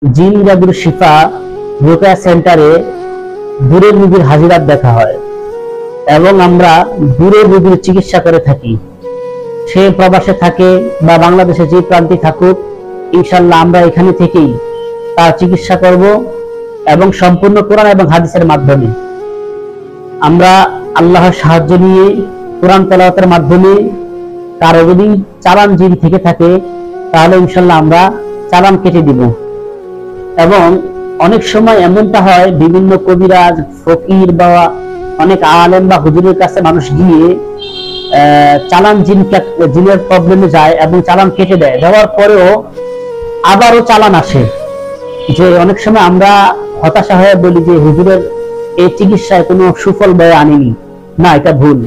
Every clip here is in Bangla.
জিন জাদুর শিফা রোকেয়া সেন্টারে দূরের রোগীর হাজিরাত দেখা হয় এবং আমরা দূরের রোগীর চিকিৎসা করে থাকি। সে প্রবাসে থাকে বা বাংলাদেশে যে প্রান্তে থাকুক, ইনশাআল্লাহ আমরা এখানে থেকেই তার চিকিৎসা করব এবং সম্পূর্ণ কোরআন এবং হাদিসের মাধ্যমে আমরা আল্লাহর সাহায্য নিয়ে কোরআন তেলাওয়াতের মাধ্যমে কারো যদি চালান জিন থেকে থাকে তাহলে ইনশাআল্লাহ আমরা চালান কেটে দিব। এবং অনেক সময় এমনটা হয়, বিভিন্ন কবিরাজ, ফকির বা অনেক আলেম বা হুজুরের কাছে মানুষ গিয়ে চালান জিনের প্রবলেমে যায় এবং চালান কেটে দেয়, দেওয়ার পরেও আবারও চালান আসে। যে অনেক সময় আমরা হতাশা হয়ে বলি যে হুজুরের এই চিকিৎসায় কোনো সুফল বয়ে আনেনি। না, এটা ভুল।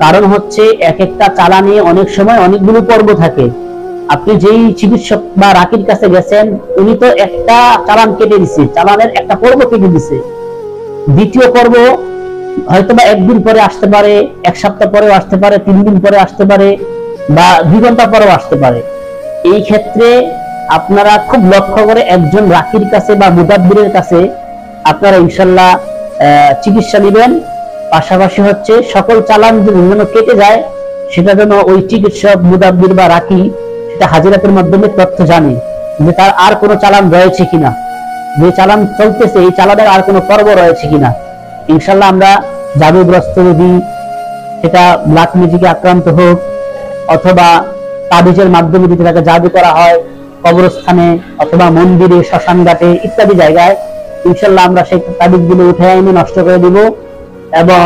কারণ হচ্ছে এক একটা চালানে অনেক সময় অনেকগুলো পর্ব থাকে। আপনি যেই চিকিৎসক বা রাকির কাছে গেছেন, উনি তো একটা চালান কেটে দিছে, চালানের একটা পর্ব কেটে দিছে। দ্বিতীয় পর্ব হয়তোবা একদিন পরে আসতে পারে, এক সপ্তাহ পরেও আসতে পারে, 3 দিন পরে আসতে পারে বা 2 ঘন্টা পরেও আসতে পারে। এই ক্ষেত্রে আপনারা খুব লক্ষ্য করে একজন রাকির কাছে বা মুদাব্বিরের কাছে আপনারা ইনশাআল্লাহ চিকিৎসা নেবেন। পাশাপাশি হচ্ছে সকল চালান যেন কেটে যায় সেটা যেন ওই চিকিৎসক, মুদাব্বির বা রাকি সেটা হাজিরাতের মাধ্যমে তথ্য জানে যে তার আর কোনো চালান রয়েছে কিনা, যে চালান চলতেছে এই চালানের আর কোনো পর্ব রয়েছে কিনা। ইনশাআল্লাহ আমরা জাদুগ্রস্ত রোগী, সেটা ব্ল্যাক ম্যাজিকে আক্রান্ত হোক অথবা তাবিজের মাধ্যমে যদি তাকে জাদু করা হয় কবরস্থানে অথবা মন্দিরে, শ্মশান ঘাটে ইত্যাদি জায়গায়, ইনশাআল্লাহ আমরা সেই তাবিজগুলো উঠে এনে নষ্ট করে দিব এবং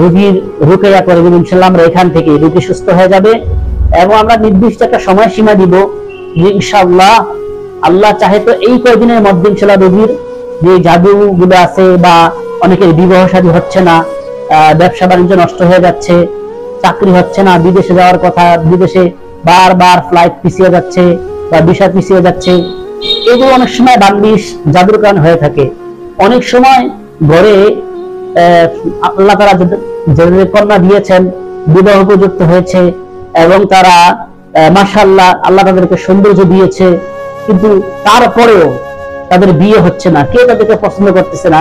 রোগীর রুকিয়া করে দেব। ইনশাআল্লাহ আমরা এখান থেকে রোগী সুস্থ হয়ে যাবে এবং আমরা নির্দিষ্ট একটা সময়সীমা দিব যে ইনশাআল্লাহ আল্লাহ চাহে তো এই কয়েকদিনের মধ্যে ইনশাআল্লাহ রোগীর যে জাদুগুলো আছে বা অনেকের বিবাহ শাদী হচ্ছে না, ব্যবসা বাণিজ্য নষ্ট হয়ে যাচ্ছে, চাকরি হচ্ছে না, বিদেশে যাওয়ার কথা, বিদেশে বারবার ফ্লাইট পিছিয়ে যাচ্ছে বা ভিসা পিছিয়ে যাচ্ছে, এগুলো অনেক সময় বাংলিশ জাদুর কারণে হয়ে থাকে। অনেক সময় ঘরে আল্লাহ তারা যাদের কন্যা দিয়েছেন বিবাহ উপযুক্ত হয়েছে এবং তারা মাশাআল্লাহ আল্লাহ তাদেরকে সৌন্দর্য দিয়েছে, কিন্তু তারপরেও তাদের বিয়ে হচ্ছে না, কে তাদেরকে পছন্দ করতেছে না।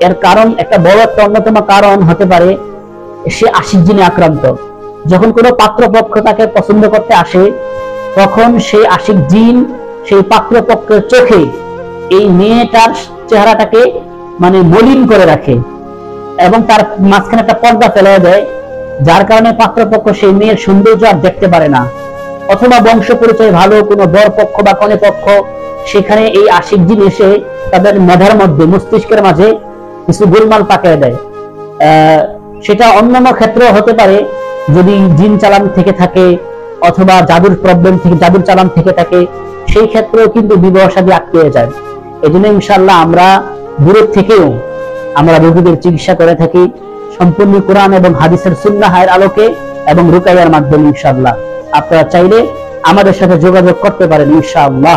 এর কারণ একটা বড় একটা অন্যতম কারণ হতে পারে সে আশিক জিনে আক্রান্ত। যখন কোনো পাত্রপক্ষ তাকে পছন্দ করতে আসে তখন সেই আশিক জিন সেই পাত্রপক্ষের চোখে এই মেয়েটার চেহারাটাকে মানে মলিন করে রাখে এবং তার মাঝখানে একটা পর্দা ফেলে দেয়, যার কারণে পাত্রপক্ষ সেই মেয়ের সৌন্দর্য আর দেখতে পারে না। অথবা বংশ পরিচয় ভালো কোনো বর পক্ষ বা কনে পক্ষ, সেখানে এই আশিক জিন এসে তাদের মেধার মধ্যে, মস্তিষ্কের মাঝে কিছু গোলমাল পাকিয়ে দেয়। সেটা অন্যান্য ক্ষেত্রেও হতে পারে, যদি জিন চালান থেকে থাকে অথবা জাদুর প্রবলেম থেকে, জাদুর চালান থেকে থাকে, সেই ক্ষেত্রেও কিন্তু বিবাহ শাদী আটকে যায়। এই জন্য ইনশাআল্লাহ আমরা দূরের থেকেও আমরা রোগীদের চিকিৎসা করে থাকি সম্পূর্ণ কোরআন এবং হাদিসের সুন্নাহের আলোকে এবং রুকাইয়ার মাধ্যমে। ইনশাআল্লাহ আপনারা চাইলে আমাদের সাথে যোগাযোগ করতে পারেন ইনশাআল্লাহ।